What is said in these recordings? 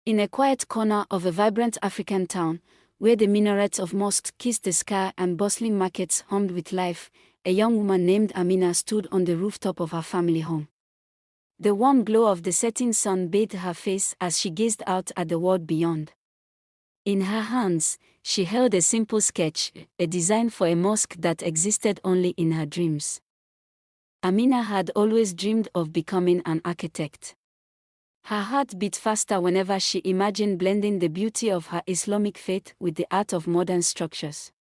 In a quiet corner of a vibrant African town, where the minarets of mosques kissed the sky and bustling markets hummed with life, a young woman named Amina stood on the rooftop of her family home. The warm glow of the setting sun bathed her face as she gazed out at the world beyond. In her hands, she held a simple sketch, a design for a mosque that existed only in her dreams. Amina had always dreamed of becoming an architect. Her heart beat faster whenever she imagined blending the beauty of her Islamic faith with the art of modern structures.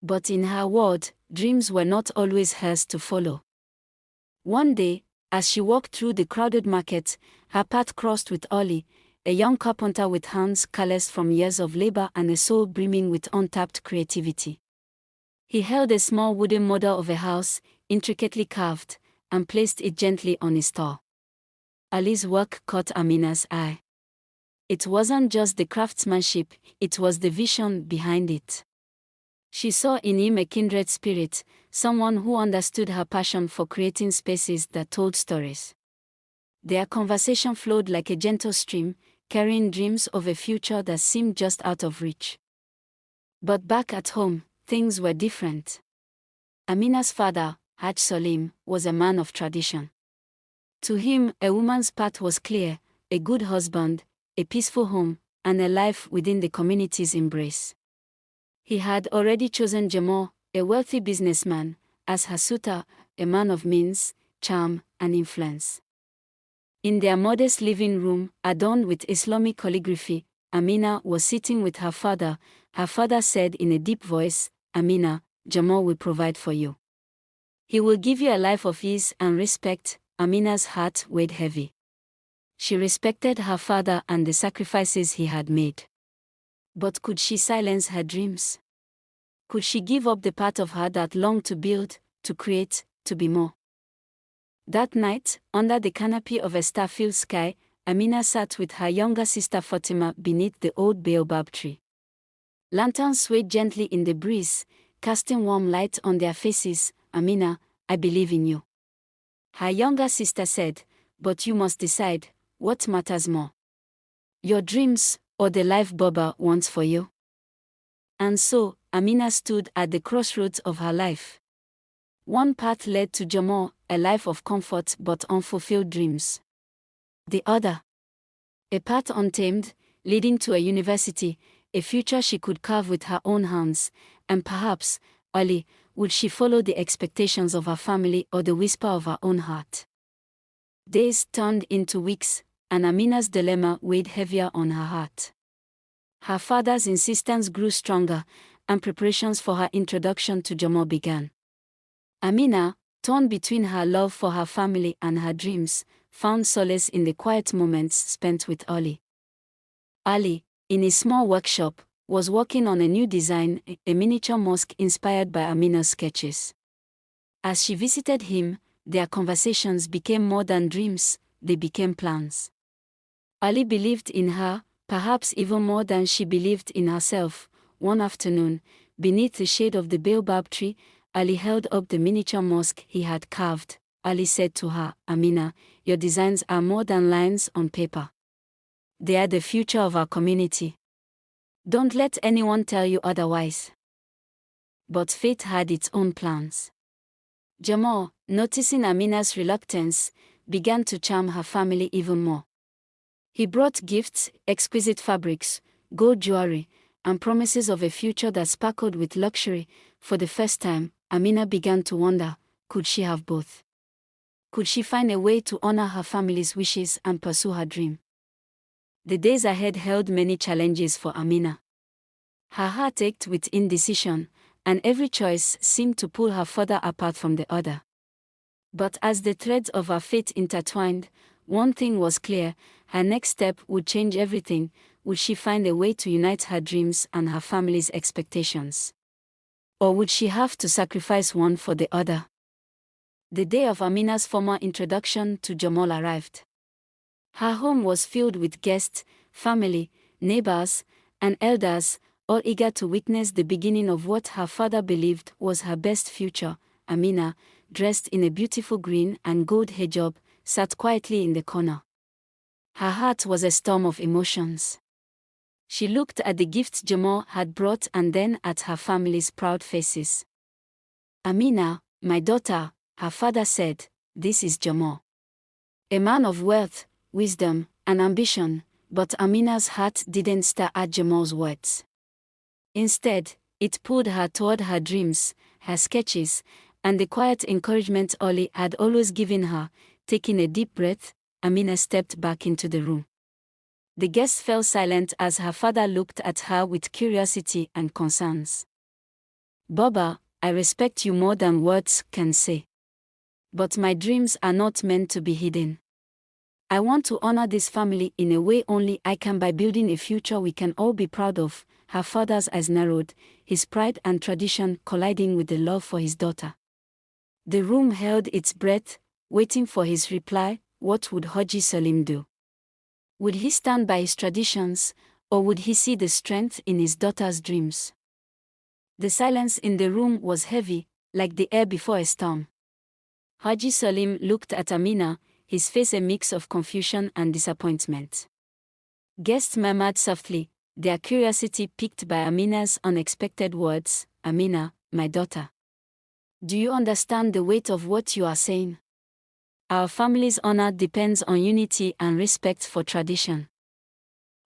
But in her world, dreams were not always hers to follow. One day, as she walked through the crowded market, her path crossed with Ali, a young carpenter with hands calloused from years of labor and a soul brimming with untapped creativity. He held a small wooden model of a house, intricately carved, and placed it gently on his stall. Ali's work caught Amina's eye. It wasn't just the craftsmanship, it was the vision behind it. She saw in him a kindred spirit, someone who understood her passion for creating spaces that told stories. Their conversation flowed like a gentle stream, carrying dreams of a future that seemed just out of reach. But back at home, things were different. Amina's father, Haj Salim, was a man of tradition. To him, a woman's path was clear: a good husband, a peaceful home, and a life within the community's embrace. He had already chosen Jamal, a wealthy businessman, as her suitor, a man of means, charm, and influence. In their modest living room, adorned with Islamic calligraphy, Amina was sitting with her father. Her father said in a deep voice, "Amina, Jamal will provide for you. He will give you a life of ease and respect." Amina's heart weighed heavy. She respected her father and the sacrifices he had made. But could she silence her dreams? Could she give up the part of her that longed to build, to create, to be more? That night, under the canopy of a star-filled sky, Amina sat with her younger sister Fatima beneath the old baobab tree. Lanterns swayed gently in the breeze, casting warm light on their faces. "Amina, I believe in you," her younger sister said, "but you must decide, what matters more? Your dreams, or the life Baba wants for you?" And so, Amina stood at the crossroads of her life. One path led to Jamal, a life of comfort but unfulfilled dreams. The other, a path untamed, leading to a university, a future she could carve with her own hands, and perhaps, only, would she follow the expectations of her family or the whisper of her own heart? Days turned into weeks, and Amina's dilemma weighed heavier on her heart. Her father's insistence grew stronger, and preparations for her introduction to Jamal began. Amina, torn between her love for her family and her dreams, found solace in the quiet moments spent with Ali. Ali, in his small workshop, was working on a new design, a miniature mosque inspired by Amina's sketches. As she visited him, their conversations became more than dreams, they became plans. Ali believed in her, perhaps even more than she believed in herself. One afternoon, beneath the shade of the baobab tree, Ali held up the miniature mosque he had carved. Ali said to her, "Amina, your designs are more than lines on paper. They are the future of our community. Don't let anyone tell you otherwise." But fate had its own plans. Jamal, noticing Amina's reluctance, began to charm her family even more. He brought gifts, exquisite fabrics, gold jewelry, and promises of a future that sparkled with luxury. For the first time, Amina began to wonder, could she have both? Could she find a way to honor her family's wishes and pursue her dream? The days ahead held many challenges for Amina. Her heart ached with indecision, and every choice seemed to pull her further apart from the other. But as the threads of her fate intertwined, one thing was clear: her next step would change everything. Would she find a way to unite her dreams and her family's expectations? Or would she have to sacrifice one for the other? The day of Amina's formal introduction to Jamal arrived. Her home was filled with guests, family, neighbors, and elders, all eager to witness the beginning of what her father believed was her best future. Amina, dressed in a beautiful green and gold hijab, sat quietly in the corner. Her heart was a storm of emotions. She looked at the gifts Jamal had brought and then at her family's proud faces. Amina, my daughter, her father said, this is Jamal. A man of wealth, wisdom, and ambition, but Amina's heart didn't stare at Jamal's words. Instead, it pulled her toward her dreams, her sketches, and the quiet encouragement Ollie had always given her. Taking a deep breath, Amina stepped back into the room. The guest fell silent as her father looked at her with curiosity and concerns. Baba, I respect you more than words can say. But my dreams are not meant to be hidden. I want to honor this family in a way only I can, by building a future we can all be proud of. Her father's eyes narrowed, his pride and tradition colliding with the love for his daughter. The room held its breath, waiting for his reply. What would Haji Salim do? Would he stand by his traditions, or would he see the strength in his daughter's dreams? The silence in the room was heavy, like the air before a storm. Haji Salim looked at Amina, his face a mix of confusion and disappointment. Guests murmured softly, their curiosity piqued by Amina's unexpected words. Amina, my daughter. Do you understand the weight of what you are saying? Our family's honor depends on unity and respect for tradition.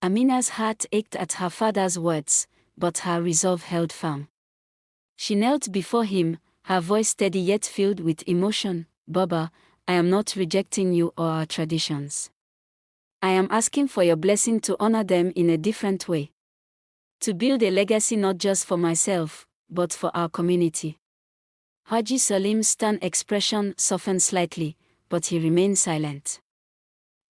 Amina's heart ached at her father's words, but her resolve held firm. She knelt before him, her voice steady yet filled with emotion. Baba, I am not rejecting you or our traditions. I am asking for your blessing to honor them in a different way. To build a legacy not just for myself, but for our community. Haji Salim's stern expression softened slightly, but he remained silent.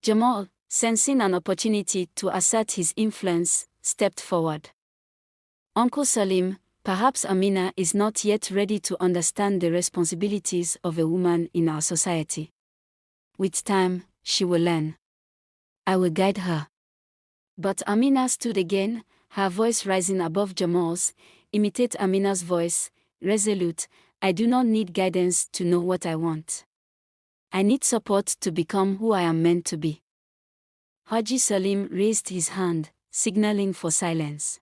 Jamal, sensing an opportunity to assert his influence, stepped forward. Uncle Salim, perhaps Amina is not yet ready to understand the responsibilities of a woman in our society. With time, she will learn. I will guide her. But Amina stood again, her voice rising above Jamal's. Imitate Amina's voice, resolute. I do not need guidance to know what I want. I need support to become who I am meant to be. Haji Salim raised his hand, signaling for silence.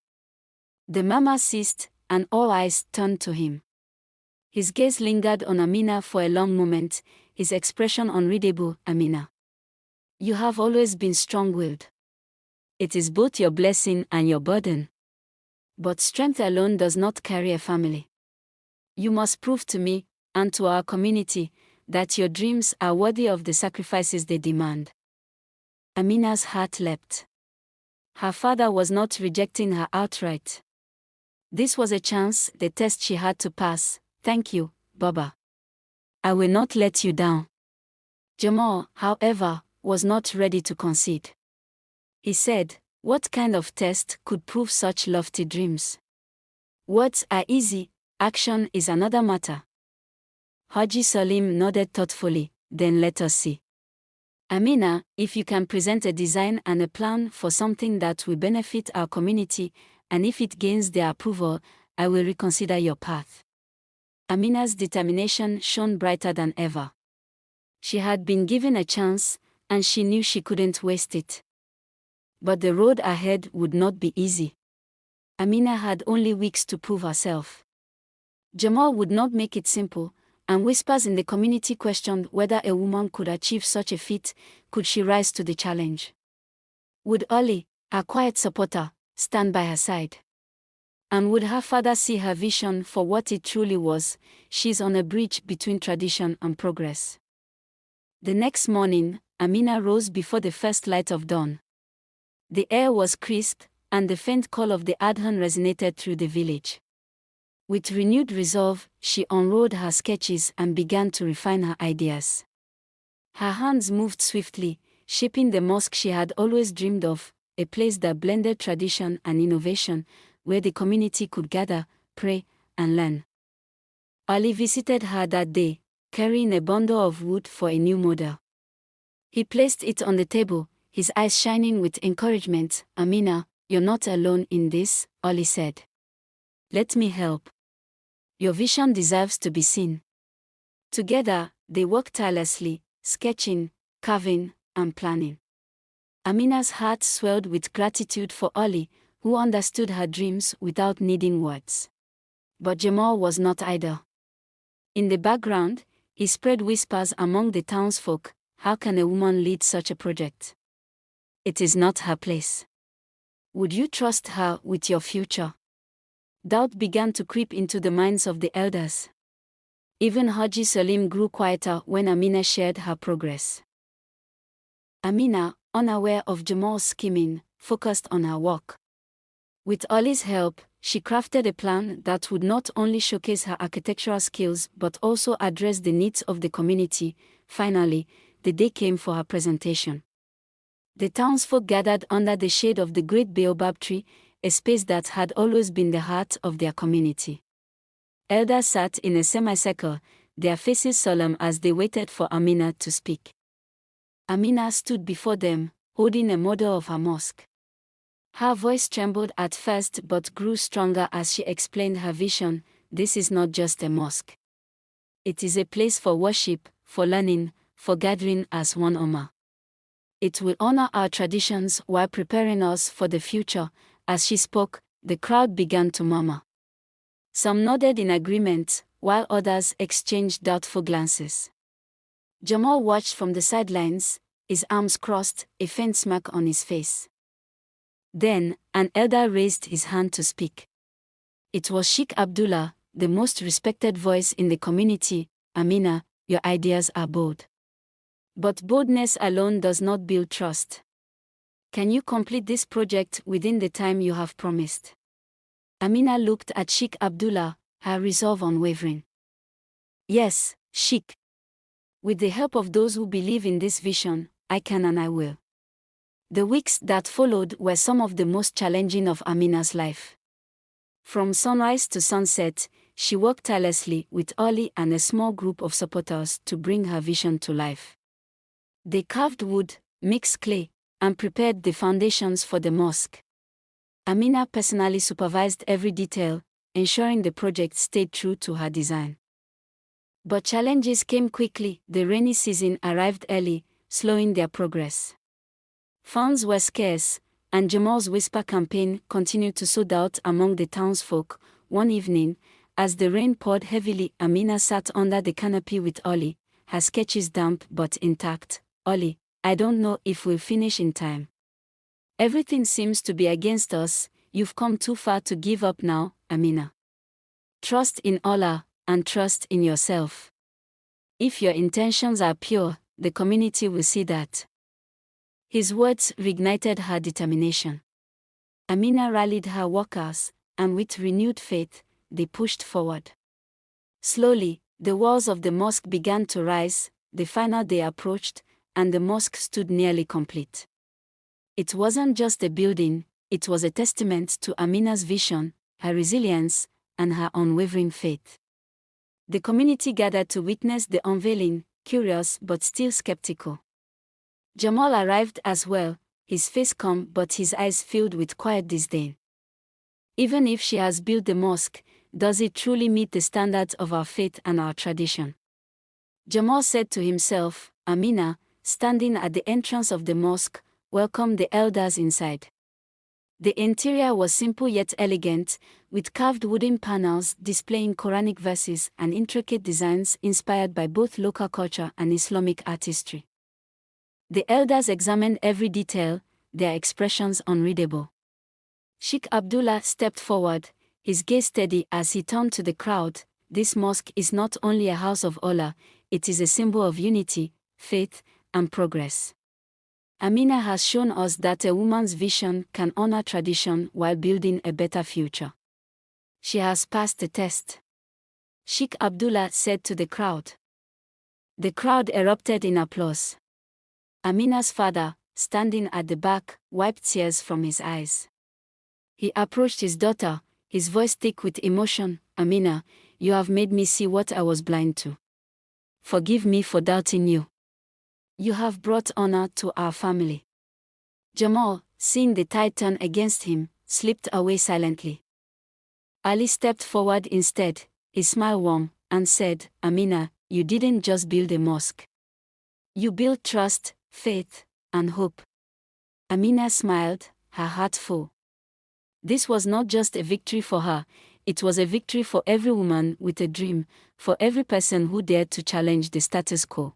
The murmur ceased, and all eyes turned to him. His gaze lingered on Amina for a long moment, his expression unreadable. Amina, you have always been strong-willed. It is both your blessing and your burden. But strength alone does not carry a family. You must prove to me, and to our community, that your dreams are worthy of the sacrifices they demand. Amina's heart leapt. Her father was not rejecting her outright. This was a chance, the test she had to pass. Thank you, Baba. I will not let you down. Jamal, however, was not ready to concede. He said, what kind of test could prove such lofty dreams? Words are easy, action is another matter. Haji Salim nodded thoughtfully, then let us see. Amina, if you can present a design and a plan for something that will benefit our community, and if it gains their approval, I will reconsider your path. Amina's determination shone brighter than ever. She had been given a chance, and she knew she couldn't waste it. But the road ahead would not be easy. Amina had only weeks to prove herself. Jamal would not make it simple, and whispers in the community questioned whether a woman could achieve such a feat. Could she rise to the challenge? Would Ollie, her quiet supporter, stand by her side? And would her father see her vision for what it truly was? She's on a bridge between tradition and progress. The next morning, Amina rose before the first light of dawn. The air was crisp, and the faint call of the adhan resonated through the village. With renewed resolve, she unrolled her sketches and began to refine her ideas. Her hands moved swiftly, shaping the mosque she had always dreamed of, a place that blended tradition and innovation, where the community could gather, pray, and learn. Ali visited her that day, carrying a bundle of wood for a new model. He placed it on the table, his eyes shining with encouragement. Amina, you're not alone in this, Ali said. Let me help. Your vision deserves to be seen. Together, they worked tirelessly, sketching, carving, and planning. Amina's heart swelled with gratitude for Ali, who understood her dreams without needing words. But Jamal was not idle. In the background, he spread whispers among the townsfolk. How can a woman lead such a project? It is not her place. Would you trust her with your future? Doubt began to creep into the minds of the elders. Even Haji Salim grew quieter when Amina shared her progress. Amina, unaware of Jamal's scheming, focused on her work. With Ali's help, she crafted a plan that would not only showcase her architectural skills but also address the needs of the community. Finally, the day came for her presentation. The townsfolk gathered under the shade of the great baobab tree, a space that had always been the heart of their community. Elders sat in a semicircle, their faces solemn as they waited for Amina to speak. Amina stood before them, holding a model of her mosque. Her voice trembled at first but grew stronger as she explained her vision. This is not just a mosque. It is a place for worship, for learning, for gathering as one ummah. It will honor our traditions while preparing us for the future. As she spoke, the crowd began to murmur. Some nodded in agreement, while others exchanged doubtful glances. Jamal watched from the sidelines, his arms crossed, a faint smirk on his face. Then, an elder raised his hand to speak. It was Sheikh Abdullah, the most respected voice in the community. Amina, your ideas are bold. But boldness alone does not build trust. Can you complete this project within the time you have promised? Amina looked at Sheikh Abdullah, her resolve unwavering. Yes, Sheikh. With the help of those who believe in this vision, I can and I will. The weeks that followed were some of the most challenging of Amina's life. From sunrise to sunset, she worked tirelessly with Ali and a small group of supporters to bring her vision to life. They carved wood, mixed clay, and prepared the foundations for the mosque. Amina personally supervised every detail, ensuring the project stayed true to her design. But challenges came quickly. The rainy season arrived early, slowing their progress. Funds were scarce, and Jamal's whisper campaign continued to sow doubt among the townsfolk. One evening, as the rain poured heavily, Amina sat under the canopy with Ali, her sketches damp but intact. Ali, I don't know if we'll finish in time. Everything seems to be against us. You've come too far to give up now, Amina. Trust in Allah, and trust in yourself. If your intentions are pure, the community will see that. His words reignited her determination. Amina rallied her workers, and with renewed faith, they pushed forward. Slowly, the walls of the mosque began to rise. The final day approached, and the mosque stood nearly complete. It wasn't just a building, it was a testament to Amina's vision, her resilience, and her unwavering faith. The community gathered to witness the unveiling, curious but still skeptical. Jamal arrived as well, his face calm but his eyes filled with quiet disdain. Even if she has built the mosque, does it truly meet the standards of our faith and our tradition? Jamal said to himself. Amina, standing at the entrance of the mosque, welcomed the elders inside. The interior was simple yet elegant, with carved wooden panels displaying Quranic verses and intricate designs inspired by both local culture and Islamic artistry. The elders examined every detail, their expressions unreadable. Sheikh Abdullah stepped forward, his gaze steady as he turned to the crowd. This mosque is not only a house of Allah, it is a symbol of unity, faith, and progress. Amina has shown us that a woman's vision can honor tradition while building a better future. She has passed the test, Sheikh Abdullah said to the crowd. The crowd erupted in applause. Amina's father, standing at the back, wiped tears from his eyes. He approached his daughter, his voice thick with emotion. Amina, you have made me see what I was blind to. Forgive me for doubting you. You have brought honor to our family. Jamal, seeing the tide turn against him, slipped away silently. Ali stepped forward instead, his smile warm, and said, Amina, you didn't just build a mosque. You built trust, faith, and hope. Amina smiled, her heart full. This was not just a victory for her, it was a victory for every woman with a dream, for every person who dared to challenge the status quo.